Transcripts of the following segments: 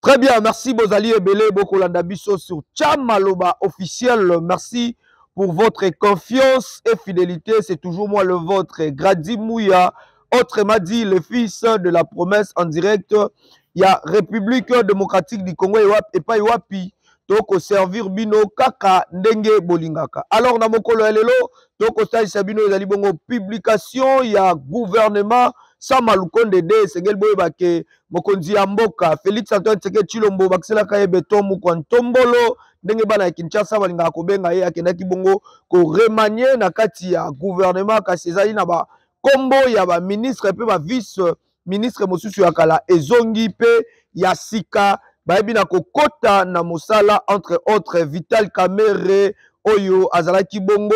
Très bien, merci Bozali Ebele, Bokolanda Biso sur Tchamaloba officiel. Merci pour votre confiance et fidélité. C'est toujours moi le vôtre, Gradi Mouya, autrement dit le fils de la promesse en direct. Il y a République démocratique du Congo et pas Iwapi. Donc, au servir Bino Kaka Ndenge Bolingaka. Alors, dans mon colo Elelo, donc, au stade Sabino, il y a une publication, il y a gouvernement, Samalukonde de Segel Boyebake, Mokonzi Amboka, Félix Antoine Tseke Chilombo, Baxela Kaye Beton, Mukwantombolo, Ndenge Bana Kinshasa, Balinga Kobenga, Akenaki Bongo, ko remanier na kati ya gouvernement, Kasezali na ba kombo, ya ba ministre, pe ba vice ministre Mosusu Yakala, Ezongi, pe Yasika, Baebina Kokota na Mosala, entre autres, Vital Kamere, Oyo, Azalaki Bongo,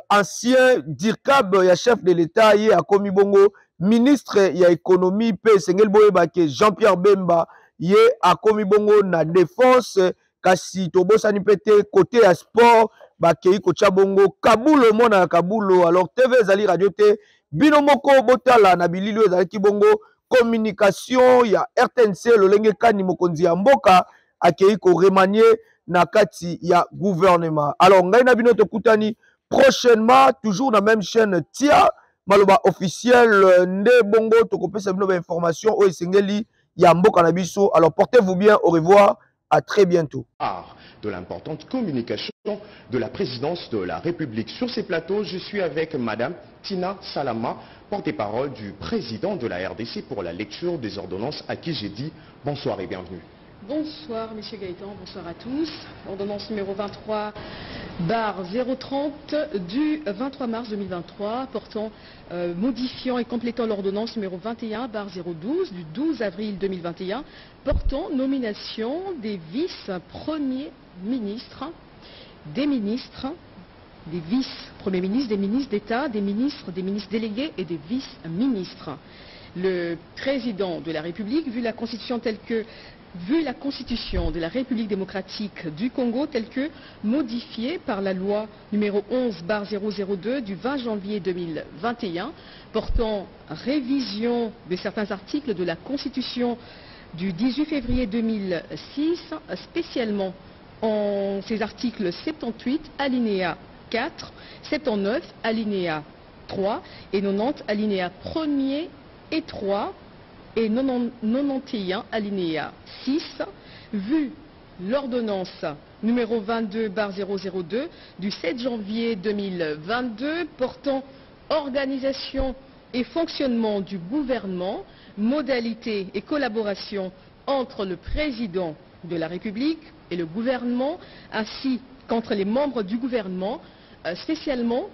ancien DIRCAB, ya chef de l'État, yé a komi Bongo, ministre ya économie, pe Sengel Boyebake, Jean-Pierre Bemba, yé a komi Bongo na défense, kasi Tobosani Pete, côté à sport, Bakei Kocha Bongo, Kabulo, Mona Kabulo, alors TV Zali Radio T, Binomoko Botala, Nabililo Zalaki Bongo, communication, il y a RTNC, le Lenge Kani Mokonzi Amboka, Akei Ko remanier, Nakati, il y a gouvernement. Alors, Ngaina Binoto Kutani, prochainement, toujours dans la même chaîne, Tia, Maloba officiel, Nde Bongo, Tokopé Sabino information, Oesengeli, Yamboka Nabiso. Alors, portez-vous bien, au revoir, à très bientôt. De l'importante communication de la présidence de la République. Sur ces plateaux, je suis avec Madame Tina Salama, porte-parole du président de la RDC pour la lecture des ordonnances, à qui j'ai dit bonsoir et bienvenue. Bonsoir, M. Gaëtan, bonsoir à tous. Ordonnance numéro 23/030 du 23 mars 2023, portant, modifiant et complétant l'ordonnance numéro 21/012 du 12 avril 2021, portant nomination des vice-premiers ministres, des ministres, des vice-premiers ministres, des ministres d'État, des ministres délégués et des vice-ministres. Le président de la République, vu la Constitution de la République démocratique du Congo telle que modifiée par la loi numéro 11/002 du 20 janvier 2021 portant révision de certains articles de la Constitution du 18 février 2006, spécialement en ces articles 78 alinéa 4, 79 alinéa 3 et 90 alinéa 1er et 3 et 91 alinéa 6, vu l'ordonnance numéro 22/002 du 7 janvier 2022 portant organisation et fonctionnement du gouvernement, modalités et collaboration entre le président de la République et le gouvernement, ainsi qu'entre les membres du gouvernement, spécialement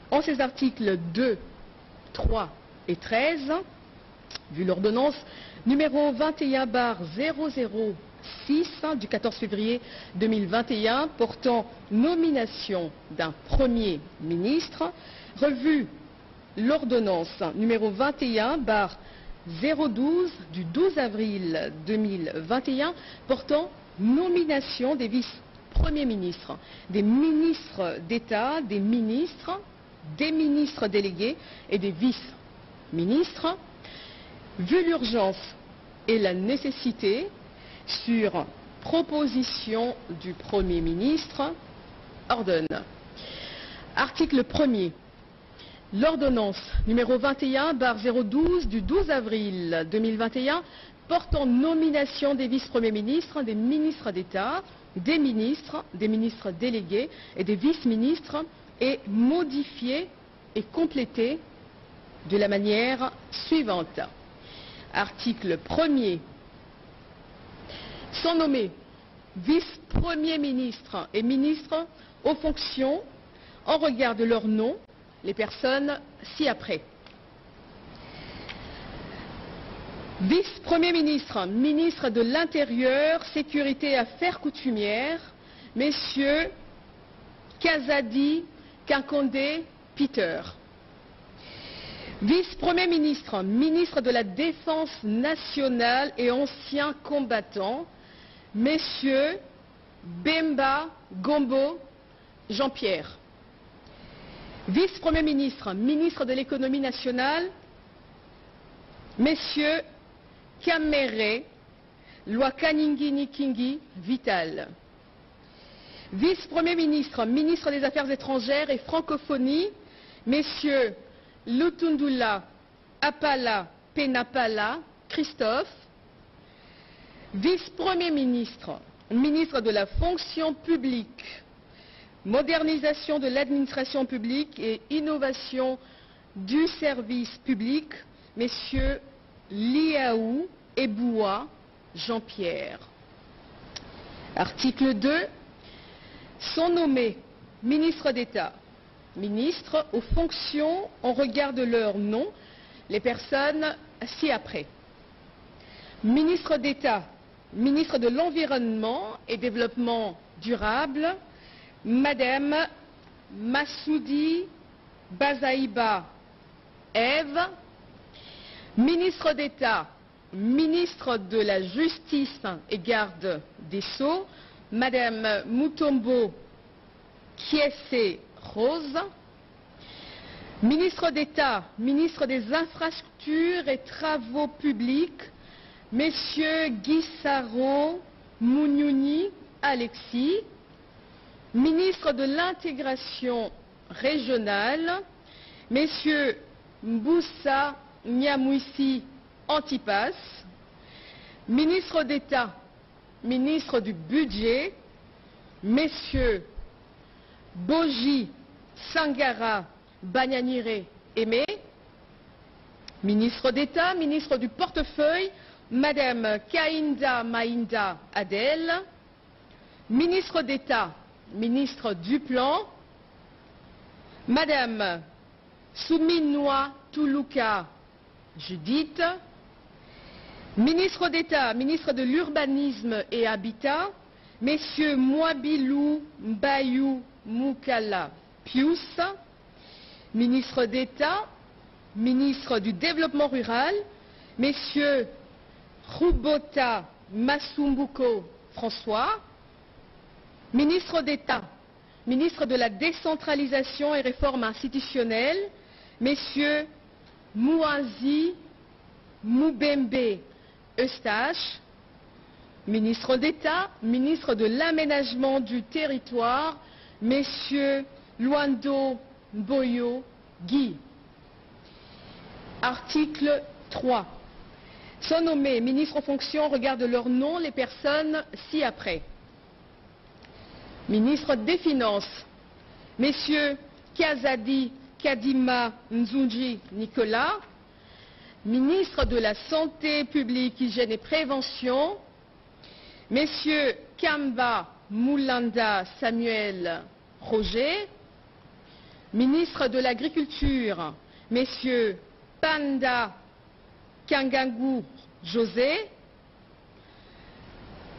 en ces articles 2, 3 et 13, vu l'ordonnance numéro 21/006 du 14 février 2021 portant nomination d'un Premier ministre, revu l'ordonnance numéro 21/012 du 12 avril 2021 portant nomination des vice-premiers ministres, des ministres d'État, des ministres délégués et des vice-ministres. Vu l'urgence et la nécessité, sur proposition du Premier ministre, ordonne. Article 1er. L'ordonnance numéro 21/012 du 12 avril 2021 portant nomination des vice-premiers ministres, des ministres d'État, des ministres délégués et des vice-ministres est modifiée et complétée de la manière suivante. Article 1er. Sont nommés vice-premiers ministres et ministres aux fonctions en regard de leur nom, les personnes ci-après. Vice-premier ministre, ministre de l'Intérieur, Sécurité et Affaires coutumières, messieurs Kazadi Kinkonde Peter. Vice-premier ministre, ministre de la Défense nationale et ancien combattant, messieurs Bemba Gombo Jean-Pierre. Vice-premier ministre, ministre de l'économie nationale, messieurs Kamere loi Kaningi Nikingi, Vital. Vice-premier ministre, ministre des Affaires étrangères et francophonie, messieurs Lutundula Apala Penapala Christophe. Vice-premier ministre, ministre de la fonction publique, modernisation de l'administration publique et innovation du service public, messieurs Liaou Eboua Jean-Pierre. Article 2. Sont nommés ministres d'État, ministres aux fonctions en regard de leur nom, les personnes ci-après. Ministre d'État, ministre de l'Environnement et Développement durable, Madame Massoudi Bazaïba Ève. Ministre d'État, ministre de la Justice et Garde des Sceaux, Madame Mutombo Kiese Rose. Ministre d'État, ministre des Infrastructures et Travaux Publics, Messieurs Guissaro Mouniouni Alexis. Ministre de l'Intégration régionale, Messieurs Mboussa Nyamouissi Antipas. Ministre d'État, ministre du Budget, Messieurs Boji Sangara Banyanire Aimé. Ministre d'État, ministre du Portefeuille, Madame Kainda Mainda Adel. Ministre d'État, ministre du Plan, Madame Souminoua Toulouka Judith. Ministre d'État, ministre de l'Urbanisme et Habitat, Messieurs Mouabilou Mbayou Moukala Pius. Ministre d'État, ministre du Développement rural, Messieurs Roubota Masumbuko François. Ministre d'État, ministre de la Décentralisation et Réforme institutionnelle, Messieurs Mouazi Moubembe Eustache. Ministre d'État, ministre de l'Aménagement du Territoire, Messieurs Luando Boyo Guy. Article 3. Sont nommés ministres en fonction au regard de leur nom les personnes ci-après. Ministre des Finances, Messieurs Kazadi Kadima Nzunji Nicolas. Ministre de la Santé publique, Hygiène et Prévention, Messieurs Kamba Moulanda Samuel Roger. Ministre de l'Agriculture, Messieurs Panda Kangangou José.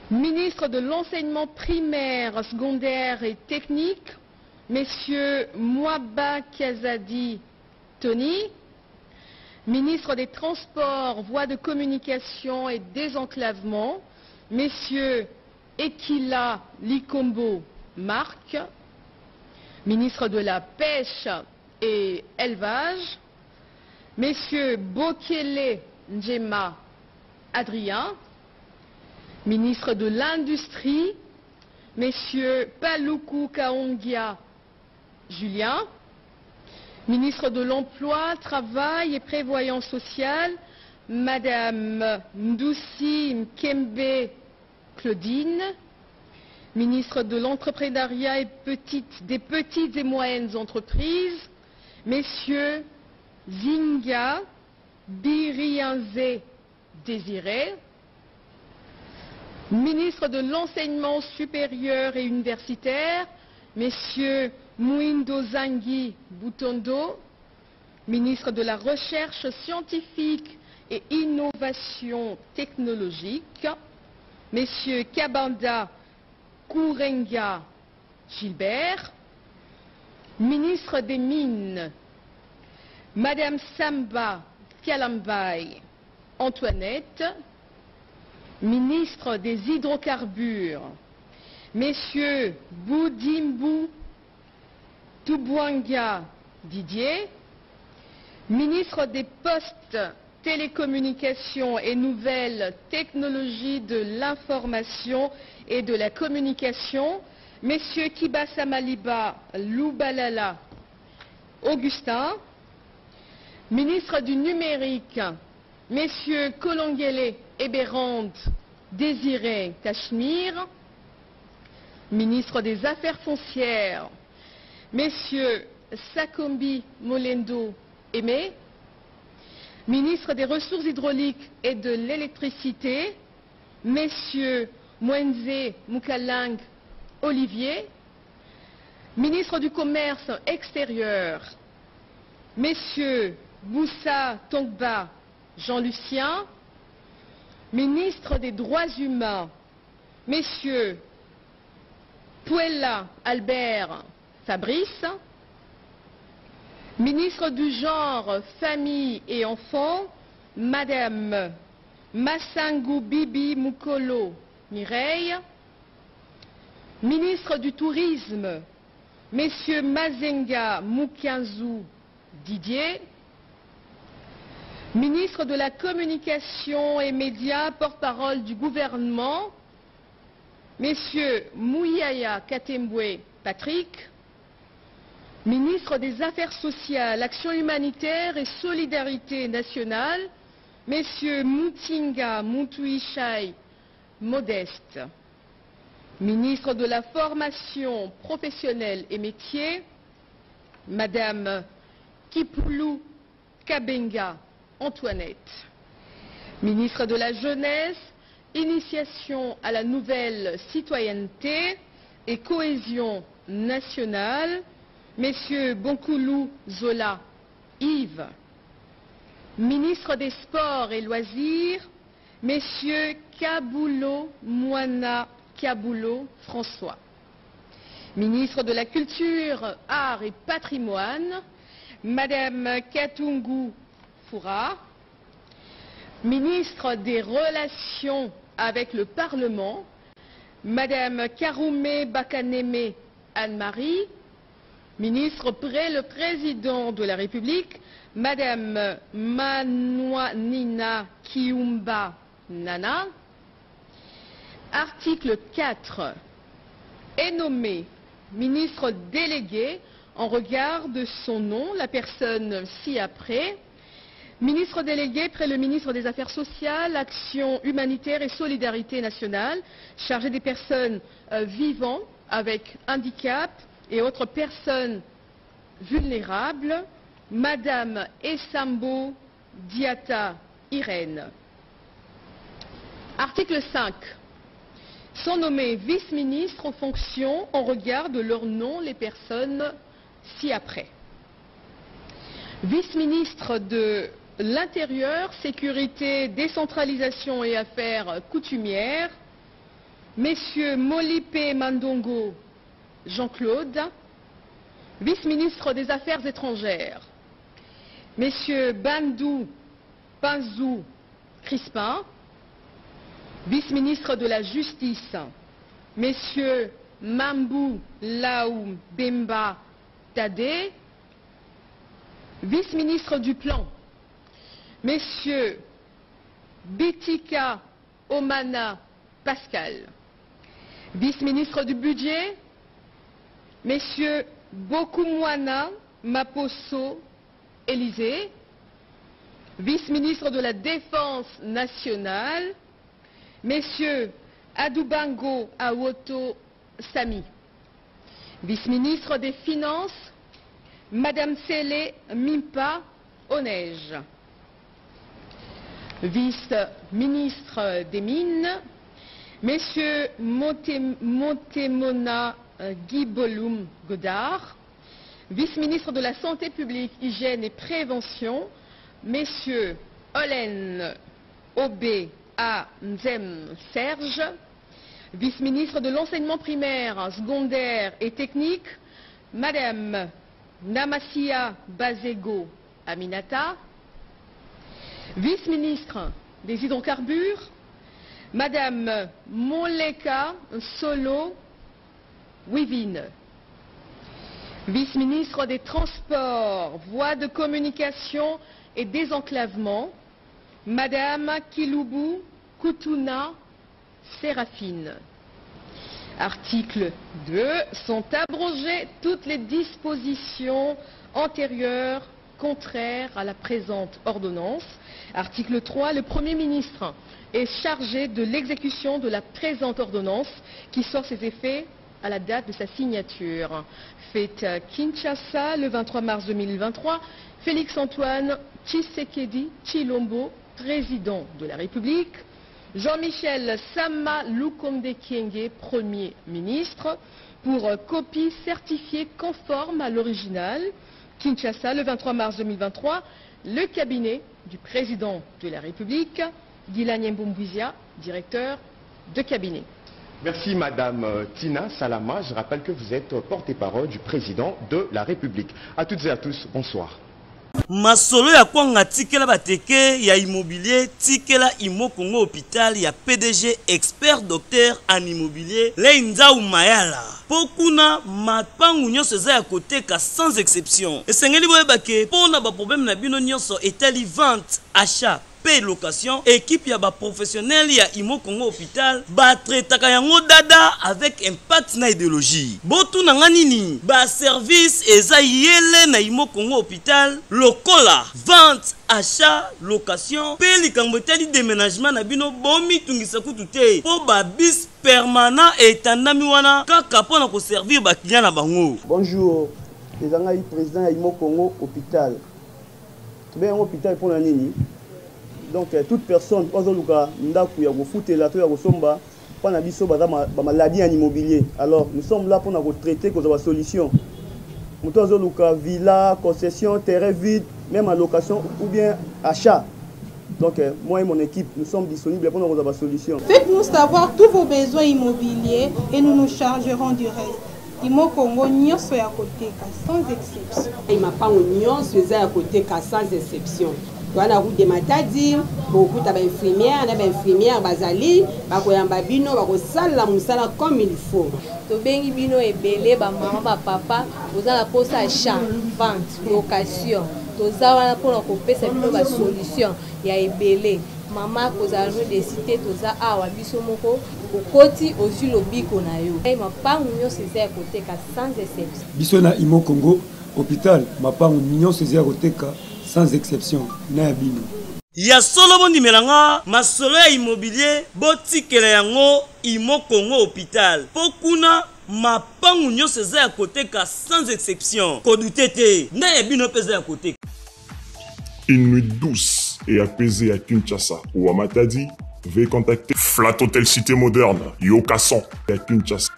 Ministre de l'Enseignement primaire, secondaire et technique, Messieurs Mouaba Kazadi Tony. Ministre des Transports, Voies de communication et désenclavement, Messieurs Ekila Likombo Marc. Ministre de la Pêche et Élevage, Messieurs Bokele Njema Adrien. Ministre de l'Industrie, Messieurs Paluku Kaongia Julien. Ministre de l'Emploi, Travail et Prévoyance sociale, Madame Ndoussi Mkembe Claudine. Ministre de l'Entrepreneuriat et des petites et moyennes entreprises, Messieurs Zinga Birianze Désiré. Ministre de l'Enseignement supérieur et universitaire, Messieurs Mouindo Zangi Boutondo. Ministre de la Recherche scientifique et innovation technologique, Messieurs Kabanda Kourenga Gilbert. Ministre des Mines, Madame Samba Kalambay Antoinette. Ministre des Hydrocarbures, Messieurs Boudimbu Toubouanga Didier. Ministre des Postes, télécommunications et nouvelles technologies de l'information et de la communication, Messieurs Kibasa Maliba Loubalala Augustin, ministre du numérique, Messieurs Kolongele Eberand Désiré Cachemire, ministre des Affaires foncières, Messieurs Sakombi Molendo Aimé, ministre des Ressources hydrauliques et de l'électricité, Messieurs Mwenze Mukalang Olivier, ministre du Commerce extérieur, Messieurs Boussa Tongba Jean-Lucien, ministre des Droits humains, Messieurs Puella Albert Fabrice, ministre du Genre, Famille et Enfants, Madame Massangou Bibi Mukolo Mireille, ministre du Tourisme, Messieurs Mazenga Mukianzu Didier, ministre de la Communication et Médias, porte-parole du gouvernement, Messieurs Mouyaya Katembwe Patrick, ministre des Affaires sociales, Action humanitaire et solidarité nationale, Messieurs Moutinga Moutouichai Modeste, ministre de la Formation professionnelle et métiers, Madame Kipoulou Kabenga Antoinette, ministre de la Jeunesse, Initiation à la nouvelle citoyenneté et cohésion nationale, Messieurs Bonkoulou Zola Yves, ministre des Sports et Loisirs, Messieurs Kaboulo Moana Kaboulo François, ministre de la Culture, Arts et Patrimoine, Madame Katungu Foura, ministre des Relations avec le Parlement, Madame Karoumé Bakaneme Anne-Marie, ministre près le Président de la République, Madame Manouanina Kiumba Nana. Article 4. Est nommé ministre délégué en regard de son nom, la personne ci-après. Ministre délégué près le ministre des Affaires sociales, Action humanitaire et solidarité nationale, chargé des personnes vivant avec handicap et autres personnes vulnérables, Madame Essambo Diata Irène. Article 5. Sont nommés vice-ministres aux fonctions en regard de leur nom les personnes ci-après. Vice-ministre de l'Intérieur, Sécurité, Décentralisation et Affaires coutumières, Messieurs Molipe Mandongo Jean-Claude, vice-ministre des Affaires étrangères, Messieurs Bandou Panzou Crispin, vice-ministre de la Justice, Messieurs Mambou Laou Bemba Tadé, vice-ministre du Plan, Messieurs Bitika Omana Pascal, vice-ministre du Budget, Messieurs Bokumwana Maposo Élysée, vice-ministre de la Défense nationale, Messieurs Adoubango Awoto Sami, vice-ministre des Finances, Madame Sele Mimpa Onej, vice-ministre des Mines, Messieurs Montemona Guy-Boloum Godard, vice-ministre de la Santé publique, Hygiène et Prévention, Messieurs Olen Obé A. Nzem Serge, vice-ministre de l'Enseignement primaire, secondaire et technique, Madame Namassia Bazego Aminata, vice-ministre des Hydrocarbures, Madame Moleka Solo Wivine, vice-ministre des Transports, Voies de communication et désenclavement, Madame Kilubu Kutuna Séraphine. Article 2. Sont abrogées toutes les dispositions antérieures contraires à la présente ordonnance. Article 3. Le Premier ministre est chargé de l'exécution de la présente ordonnance qui sort ses effets à la date de sa signature. Fait à Kinshasa le 23 mars 2023, Félix-Antoine Tshisekedi Tshilombo, président de la République, Jean-Michel Sama Lukonde Kyenge, Premier ministre, pour copie certifiée conforme à l'original. Kinshasa, le 23 mars 2023, le cabinet du président de la République, Guilany Mboumbouizia, directeur de cabinet. Merci Madame Tina Salama. Je rappelle que vous êtes porte-parole du président de la République. À toutes et à tous, bonsoir. Masolo ya kwanga tikela bateke ya immobilier tikela Imo Congo hôpital ya PDG expert docteur en immobilier Leinza Umayala. Pokuna mapangu nyonso eza ya koteka sans exception. Esengeli boyebake pona ba problème na bino nyonso etali vente, achat, paie location, équipe ya ba professionnel ya Imo Congo hôpital ba traitaka yango dada avec impact na idéologie. Botu na nganini ba service eza yele na Imo Congo hôpital lokola vente, achat, location, paie likambo etali déménagement na bino bomi tungisa kutu te po ba bis permanent etandami wana kaka pona ko servir ba client na bango. Bonjour, les amis président ya Imo Congo hôpital. Bien hôpital pour la nini. Donc toute personne ozoluka ndaku ya kofutela to ya kosomba pana biso baza ba maladie en immobilier. Alors nous sommes là pour na traiter cause ba solution. Muto ozoluka villa, concession, terrain vide, même en location ou bien achat. Donc moi et mon équipe nous sommes disponibles pour nous avoir la solution. Faites-nous savoir tous vos besoins immobiliers et nous nous chargerons du reste. Imo Congo nyonso ya koteka sans exception. Mapango nyonso eza ya koteka sans exception. Wana route de Matadi, beaucoup d'infirmières, d'infirmières bazali, bakoyamba bino, bakosala musala comme il faut. To bengi bino ebele ba maman ba papa, ozala posa achat, vente, location. Toza wana pona kopesa bino ba solution ya ebele. Mama kozala no de cité toza awa biso moko okoti ozu lobiko na yo. Mapango nyonso eza ya koteka sans exception. Biso na Imo Congo hôpital, mapango nyonso eza ya koteka sans exception na bino. Ya solo bondi melanga masolo ya immobilier botikela yango Imo Congo hôpital. Pokuna mapangu nyonso eza ya koteka sans exception. Kodutete na ya bino peza ya koteka. Une nuit douce et apaisée à Kinshasa ou à Matadi, veuillez contacter Flat Hotel Cité Moderne, Yokason à Kinshasa.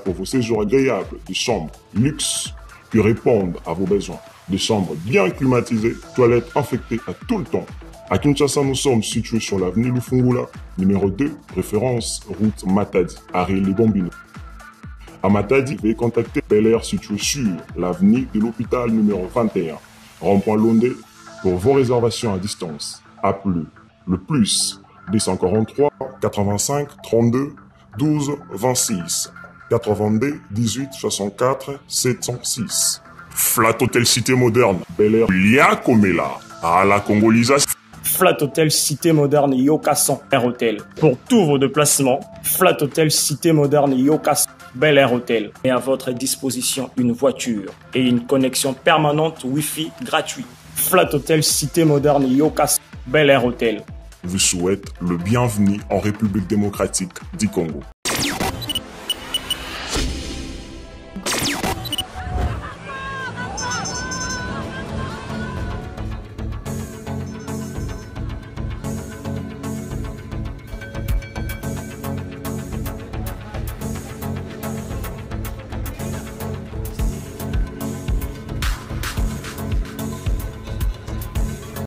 Pour vos séjours agréables, des chambres luxe qui répondent à vos besoins. Des chambres bien climatisées, toilettes infectées à tout le temps. À Kinshasa, nous sommes situés sur l'avenue Lufungula, numéro 2, référence route Matadi, arrêt Les Bombino. À Matadi, veuillez contacter Bel Air situé sur l'avenue de l'hôpital numéro 21, rond-point Londé. Pour vos réservations à distance, appelez le plus 243 85 32 12 26 82 18 64 706. Flat Hotel Cité Moderne, Bel Air, Lia Komela, à la congolisation. Flat Hotel Cité Moderne Yokason Air Hotel. Pour tous vos déplacements, Flat Hotel Cité Moderne Yokason Bel Air Hotel. Et à votre disposition une voiture et une connexion permanente Wi-Fi gratuite. Flat Hotel Cité Moderne Yokason Bel Air Hotel. Vous souhaite le bienvenu en République démocratique du Congo.